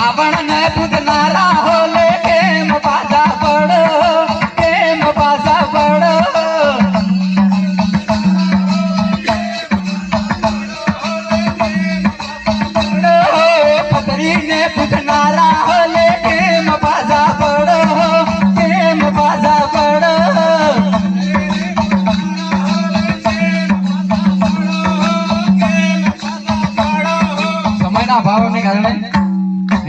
રાવણ ને પૂજનારા હોલે કેમ પાછા પડ કેમ પાછા પડ પતરી ને પૂજનારા હોલે કેમ પાછા પડ કેમ પાછા પડ સમયના અભાવને કારણે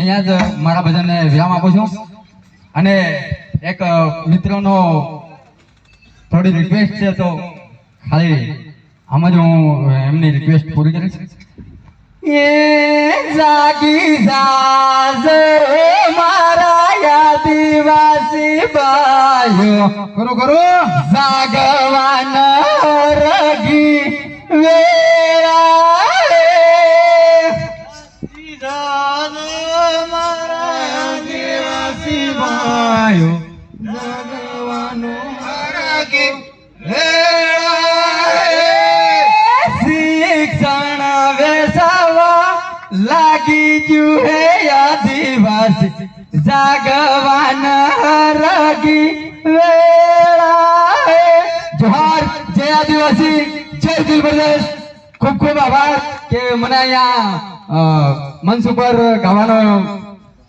અહીંયા જ મારા ભજનને વિરામ આપું છું અને એક મિત્રનો થોડી રિક્વેસ્ટ છે તો ખાલી આમ જ હું એમની રિક્વેસ્ટ પૂરી કરીશ એ જાગી જાજ મારા યાદીવાસી બાયો કરો કરો જાગવાન રગી વેળા ભગવાનો શિક્ષણ વેસવા લાગી ગયું હે આદિવાસી જાગવાન રગી વેળા જોહાર જય આદિવાસી જય દિલ પ્રદેશ ખૂબ ખૂબ આભાર કે મને અહીંયા મંચ ઉપર ગાવાનો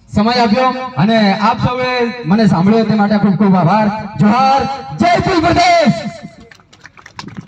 સમય આપ્યો અને આપ સૌએ મને સાંભળ્યો તે માટે ખૂબ ખૂબ આભાર જોહાર જય દિલ પ્રદેશ